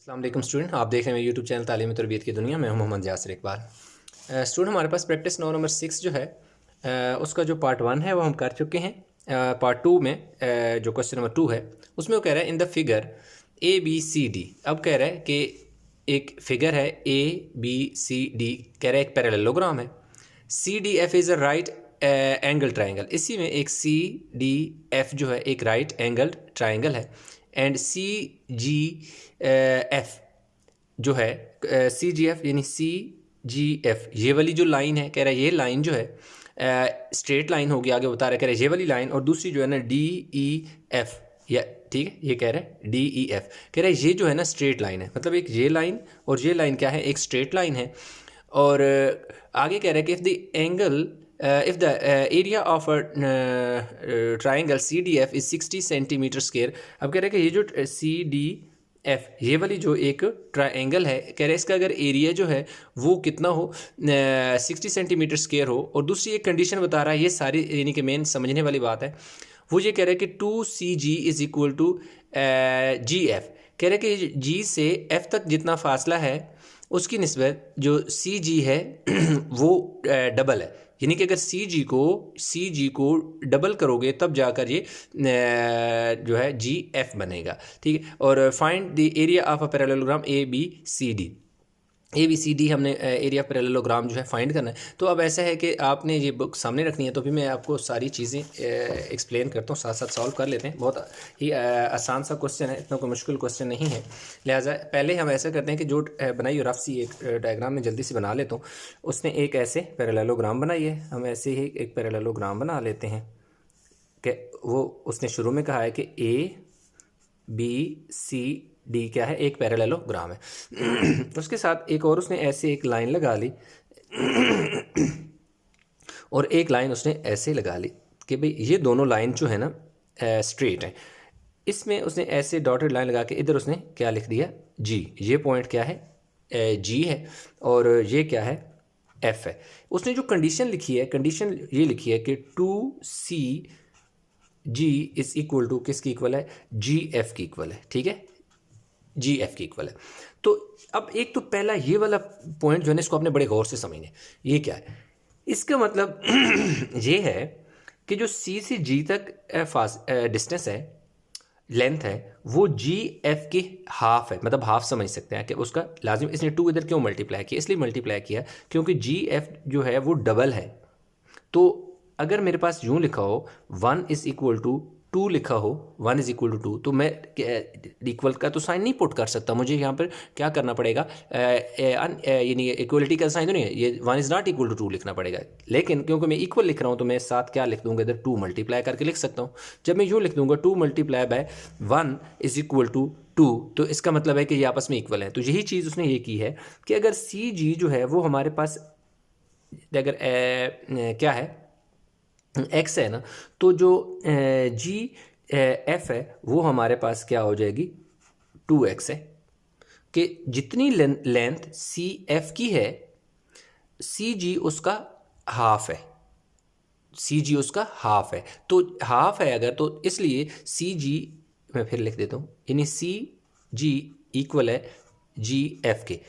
अस्सलाम वालेकुम स्टूडेंट, आप देख रहे हैं यूट्यूब चैनल तालीम तरबियत की दुनिया में। मोहम्मद यासिर इकबाल। स्टूडेंट, हमारे पास प्रैक्टिस 9 नंबर 6 जो है उसका जो पार्ट 1 है वो हम कर चुके हैं। पार्ट 2 में जो क्वेश्चन नंबर 2 है उसमें वो कह रहा है in the figure A B C D. अब कह रहा है कि एक फिगर है ए बी सी डी, कह रहा है एक पैरेललोग्राम है। C D F is a right angle triangle. इसी में एक सी डी एफ जो है एक राइट एंगल ट्राइंगल है। एंड सी जी एफ जो है सी जी एफ यानी सी जी एफ ये वाली जो लाइन है, कह रहा है ये लाइन जो है स्ट्रेट लाइन होगी। आगे बता रहा है, कह रहा है ये वाली लाइन, और दूसरी जो है ना डी ई एफ, या ठीक है ये कह रहा है डी ई एफ, कह रहा है ये जो है ना स्ट्रेट लाइन है। मतलब एक ये लाइन और ये लाइन क्या है, एक स्ट्रेट लाइन है। और आगे कह रहा है कि if the angle if the area of triangle C D F is 60 centimetre square. अब कह रहा है कि ये जो सी डी एफ ये वाली जो एक ट्राइंगल है, कह रहे हैं इसका अगर एरिया जो है वो कितना हो, 60 सेंटीमीटर स्क्वायर हो। और दूसरी एक कंडीशन बता रहा है, ये सारी यानी कि मेन समझने वाली बात है। वो ये कह रहा है कि 2CG is equal to GF। कह रहे हैं कि जी से एफ तक जितना फासला है उसकी निस्बत जो CG है वो डबल है। यानी कि अगर सी जी को डबल करोगे तब जाकर ये जो है GF बनेगा। ठीक है। और find the area of a parallelogram A B C D हमने एरिया पैरेललोग्राम जो है फाइंड करना है। तो अब ऐसा है कि आपने ये बुक सामने रखनी है, तो फिर मैं आपको सारी चीज़ें एक्सप्लेन करता हूँ, साथ साथ सॉल्व कर लेते हैं। बहुत ही आसान सा क्वेश्चन है, इतना कोई मुश्किल क्वेश्चन नहीं है। लिहाजा पहले हम ऐसा करते हैं कि जो बनाई रफ सी एक डायग्राम में जल्दी से बना लेता हूँ। उसने एक ऐसे पैरेललोग्राम बनाई है, हम ऐसे ही एक पैरेललोग्राम बना लेते हैं कि वो उसने शुरू में कहा है कि ABCD क्या है, एक पैरेललोग्राम है। उसके साथ एक और उसने ऐसे एक लाइन लगा ली और एक लाइन उसने ऐसे लगा ली कि भाई ये दोनों लाइन जो है ना स्ट्रेट है। इसमें उसने ऐसे डॉटेड लाइन लगा के इधर उसने क्या लिख दिया, G। ये पॉइंट क्या है, G है, और ये क्या है, F है। उसने जो कंडीशन लिखी है, कंडीशन ये लिखी है कि 2CG इज इक्वल टू किसकी इक्वल है, GF की इक्वल है। ठीक है, GF की इक्वल है। तो अब एक तो पहला ये वाला पॉइंट जो है ना, इसको आपने बड़े गौर से समझने। ये क्या है, इसका मतलब ये है कि जो C से G तक डिस्टेंस है, लेंथ है, वो GF की हाफ है। मतलब हाफ समझ सकते हैं कि उसका लाजिम, इसने 2 इधर क्यों मल्टीप्लाई किया, इसलिए मल्टीप्लाई किया क्योंकि GF जो है वो डबल है। तो अगर मेरे पास यूँ लिखा हो 1 इज़ इक्वल टू 2 लिखा हो, 1 इज़ इक्वल टू 2, तो मैं इक्वल का तो साइन नहीं पुट कर सकता। मुझे यहाँ पर क्या करना पड़ेगा, यानी इक्वलिटी का साइन तो नहीं है, ये 1 इज़ नॉट इक्वल टू 2 लिखना पड़ेगा। लेकिन क्योंकि मैं इक्वल लिख रहा हूँ तो मैं साथ क्या लिख दूँगा, इधर 2 मल्टीप्लाई करके लिख सकता हूँ। जब मैं यूँ लिख दूँगा 2 multiply by 1 is equal to 2, तो इसका मतलब है कि ये आपस में इक्वल है। तो यही चीज़ उसने ये की है कि अगर CG जो है वो हमारे पास अगर क्या है, X है ना, तो जो GF है वो हमारे पास क्या हो जाएगी, 2X है। कि जितनी लेंथ CF की है, CG उसका हाफ है, CG उसका हाफ है। तो हाफ है अगर, तो इसलिए CG मैं फिर लिख देता हूँ, यानी CG इक्वल है GF के।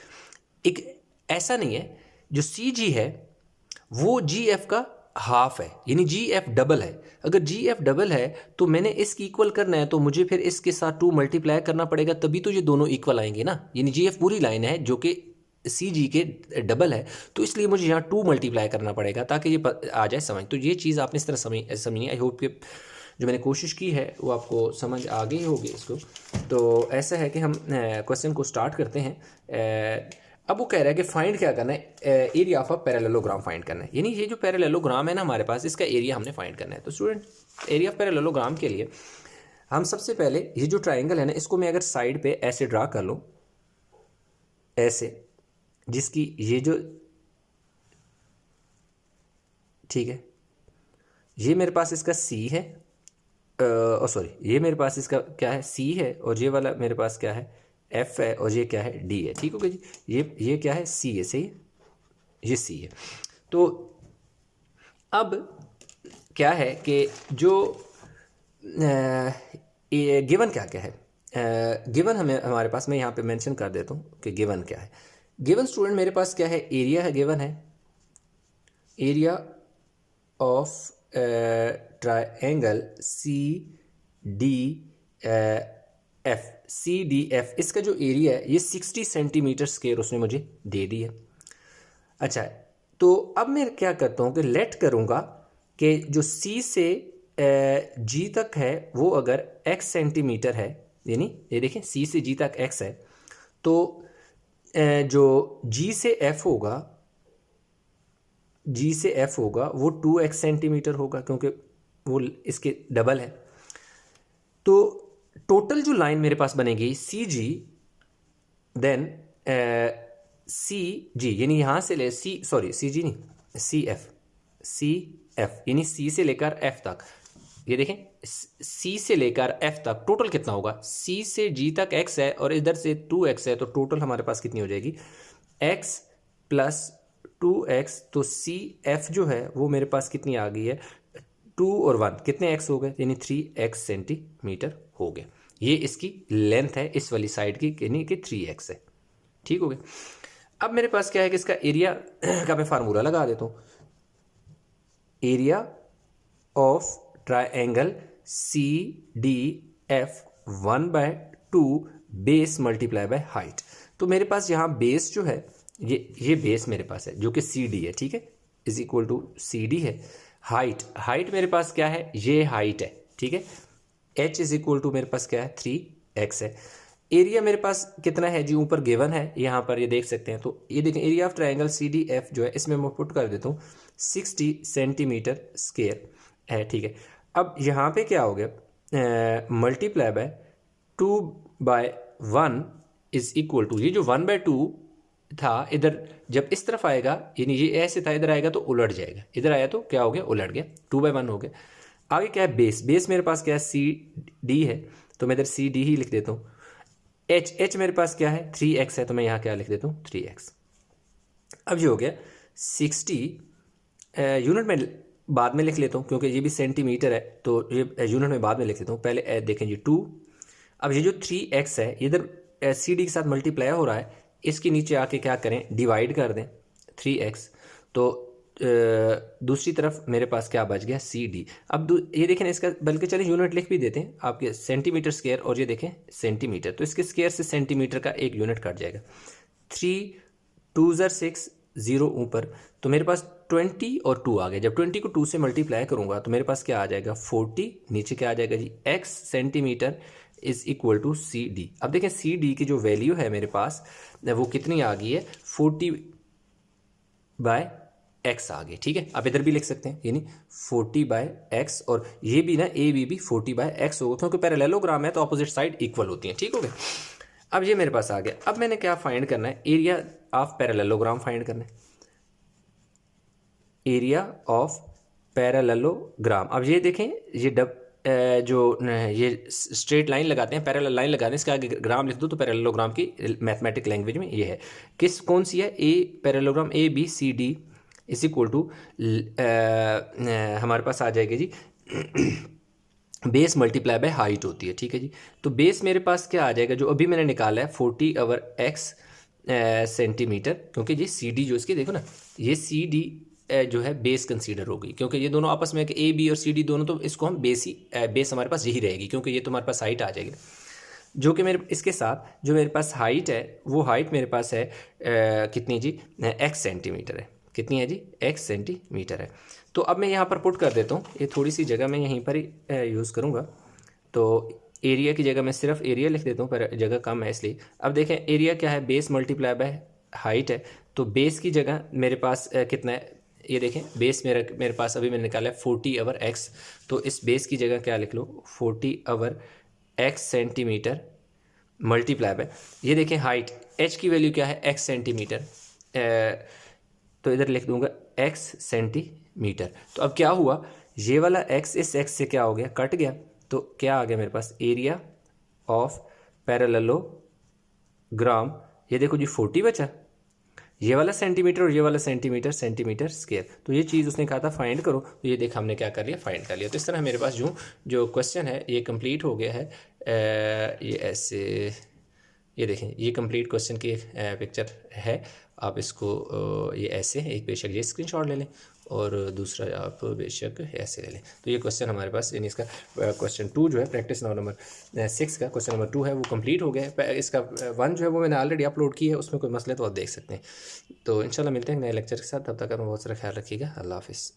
एक ऐसा नहीं है, जो CG है वो GF का हाफ है, यानी GF डबल है। अगर GF डबल है तो मैंने इसकी इक्वल करना है, तो मुझे फिर इसके साथ 2 मल्टीप्लाई करना पड़ेगा, तभी तो ये दोनों इक्वल आएंगे ना। यानी GF पूरी लाइन है जो कि CG के डबल है, तो इसलिए मुझे यहाँ 2 मल्टीप्लाई करना पड़ेगा ताकि ये आ जाए समझ। तो ये चीज़ आपने इस तरह समझनी। आई होप कि जो मैंने कोशिश की है वो आपको समझ आ गई होगी इसको। तो ऐसा है कि हम क्वेश्चन को स्टार्ट करते हैं। अब वो कह रहा है कि फाइंड क्या करना है, area of a parallelogram find करना है। यानी ये जो पैरेललोग्राम है ना हमारे पास, इसका एरिया हमने फाइंड करना है। तो स्टूडेंट, एरिया ऑफ पैरेललोग्राम के लिए हम सबसे पहले ये जो ट्राइंगल है ना, इसको मैं अगर साइड पे ऐसे ड्रा कर लूँ, ऐसे, जिसकी ये जो, ठीक है, ये मेरे पास इसका C है, सॉरी, ये मेरे पास इसका क्या है, C है, और ये वाला मेरे पास क्या है, F है, और ये क्या है, D है। ठीक हो गया जी। ये क्या है, C है, सही है, ये C है। तो अब क्या है कि जो गिवन क्या क्या है, गिवन हमारे पास, मैं यहाँ पे मेंशन कर देता हूँ कि गिवन क्या है। गिवन स्टूडेंट मेरे पास क्या है, एरिया है, गिवन है area of triangle C D F. C D F, इसका जो एरिया है ये 60 सेंटीमीटर स्क्वायर उसने मुझे दे दी है। अच्छा, तो अब मैं क्या करता हूँ कि लेट करूँगा कि जो सी से जी तक है वो अगर x सेंटीमीटर है, यानी ये देखें सी से जी तक x है, तो जो g से f होगा, g से f होगा वो 2x सेंटीमीटर होगा, क्योंकि वो इसके डबल है। तो टोटल जो लाइन मेरे पास बनेगी सी जी देन सी जी, यानी यहाँ से ले सी जी नहीं सी एफ यानी सी से लेकर एफ तक, ये देखें सी से लेकर एफ तक टोटल कितना होगा, सी से जी तक एक्स है और इधर से 2x है, तो टोटल हमारे पास कितनी हो जाएगी x प्लस 2x। तो सी एफ जो है वो मेरे पास कितनी आ गई है, 2 और 1 कितने x हो गए, यानी 3x सेंटीमीटर हो गया। ये इसकी लेंथ है इस वाली साइड की, यानी कि 3x है। ठीक हो गया। अब मेरे पास क्या है कि इसका एरिया का मैं फार्मूला लगा देता हूँ, area of triangle C D F 1/2 base multiply by height. तो मेरे पास यहाँ बेस जो है ये बेस मेरे पास है जो कि सी डी है, ठीक है, is equal to C D है। हाइट मेरे पास क्या है, ये हाइट है, ठीक है, h इज इक्वल टू मेरे पास क्या है 3x है। एरिया मेरे पास कितना है जी, ऊपर गिवन है यहाँ पर, ये देख सकते हैं। तो ये देखें area of triangle C D F जो है इसमें मैं पुट कर देता हूँ 60 सेंटीमीटर स्क्वायर है, ठीक है। अब यहाँ पे क्या हो गया, multiply by 2/1 is equal to, ये जो 1/2 था इधर जब इस तरफ आएगा, यानी ये ऐसे था, इधर आएगा तो उलट जाएगा, इधर आया तो क्या हो गया, उलट गया, 2/1 हो गया। आगे क्या है, बेस मेरे पास क्या है सी डी है, तो मैं इधर सी डी ही लिख देता हूँ। एच मेरे पास क्या है 3x है, तो मैं यहाँ क्या लिख देता हूँ 3x। अब ये हो गया 60 यूनिट में बाद में लिख लेता हूँ क्योंकि ये भी सेंटीमीटर है, तो ये यूनिट में बाद में लिख लेता हूँ। पहले देखें जी 2, अब ये जो 3x है इधर सी डी के साथ मल्टीप्लाई हो रहा है, इसके नीचे आके क्या करें, डिवाइड कर दें 3x, तो दूसरी तरफ मेरे पास क्या बच गया सी डी। अब ये देखें इसका, बल्कि चलिए यूनिट लिख भी देते हैं आपके, सेंटीमीटर स्क्वायर और ये देखें सेंटीमीटर, तो इसके स्क्वायर से सेंटीमीटर का एक यूनिट कट जाएगा। 3 2 6 0 ऊपर, तो मेरे पास 20 और 2 आ गया। जब 20 को 2 से मल्टीप्लाई करूंगा तो मेरे पास क्या आ जाएगा 40, नीचे क्या आ जाएगा G x centimetre is equal to C D. अब देखें सी डी की जो वैल्यू है मेरे पास वो कितनी आ गई है, 40/x आ गई, ठीक है। आप इधर भी लिख सकते हैं, यानी 40/x, और ये भी ना ए बी भी 40/x होगा, क्योंकि पैरेललोग्राम है तो अपोजिट साइड इक्वल होती हैं, ठीक हो गया। अब ये मेरे पास आ गया। अब मैंने क्या फाइंड करना है, एरिया ऑफ पैरेललोग्राम फाइंड करना है, एरिया ऑफ पैरेललोग्राम। अब ये देखें ये जो ये स्ट्रेट लाइन लगाते हैं, पैरेलल लाइन लगाते हैं, इसके आगे ग्राम लिख दो तो पैरेललोग्राम की मैथमेटिक लैंग्वेज में ये है, कौन सी है, a parallelogram A B C D is equal to हमारे पास आ जाएगी जी बेस मल्टीप्लाई बाय हाइट होती है, ठीक है जी। तो बेस मेरे पास क्या आ जाएगा, जो अभी मैंने निकाला है 40/x सेंटीमीटर, क्योंकि ये सी डी जो इसकी देखो ना, ये सी डी जो है बेस कंसीडर होगी, क्योंकि ये दोनों आपस में ए बी और सी डी दोनों, तो इसको हम बेस हमारे पास यही रहेगी, क्योंकि ये तो हमारे पास हाइट आ जाएगी, जो कि मेरे इसके साथ जो मेरे पास हाइट है वो हाइट मेरे पास है कितनी जी, x सेंटीमीटर है, कितनी है जी, x सेंटीमीटर है। तो अब मैं यहाँ पर पुट कर देता हूँ, ये थोड़ी सी जगह मैं यहीं पर ही यूज़ करूँगा, तो एरिया की जगह मैं सिर्फ एरिया लिख देता हूँ, पर जगह कम है इसलिए। अब देखें एरिया क्या है, बेस मल्टीप्लाई बाय हाइट है, तो बेस की जगह मेरे पास कितना है, ये देखें बेस मेरे पास अभी मैंने निकाला है 40/x, तो इस बेस की जगह क्या लिख लो 40/x सेंटीमीटर मल्टीप्लाई बाय, ये देखें हाइट h की वैल्यू क्या है x सेंटीमीटर, तो इधर लिख दूंगा x सेंटीमीटर। तो अब क्या हुआ, ये वाला x इस x से क्या हो गया, कट गया, तो क्या आ गया मेरे पास एरिया ऑफ पैरेललोग्राम, ये देखो जी 40 बचा, ये वाला सेंटीमीटर और ये वाला सेंटीमीटर, सेंटीमीटर स्क्वायर। तो ये चीज़ उसने कहा था फाइंड करो, तो ये देखा हमने क्या कर लिया, फाइंड कर लिया। तो इस तरह मेरे पास जो क्वेश्चन है ये कंप्लीट हो गया है। ये ऐसे, ये देखें, ये कंप्लीट क्वेश्चन की पिक्चर है। आप इसको ये ऐसे, एक बेशक ये स्क्रीनशॉट ले लें और दूसरा आप बेशक ऐसे ले लें। तो ये क्वेश्चन हमारे पास, यानी इसका क्वेश्चन 2 जो है, प्रैक्टिस 9 नंबर 6 का क्वेश्चन नंबर 2 है, वो कंप्लीट हो गया है। इसका 1 जो है वो मैंने ऑलरेडी अपलोड किया है, उसमें कोई मसले तो आप देख सकते हैं। तो इंशाल्लाह मिलते हैं नए लेक्चर के साथ, तब तक आप बहुत सारा ख्याल रखिएगा। अल्लाह हाफिज़।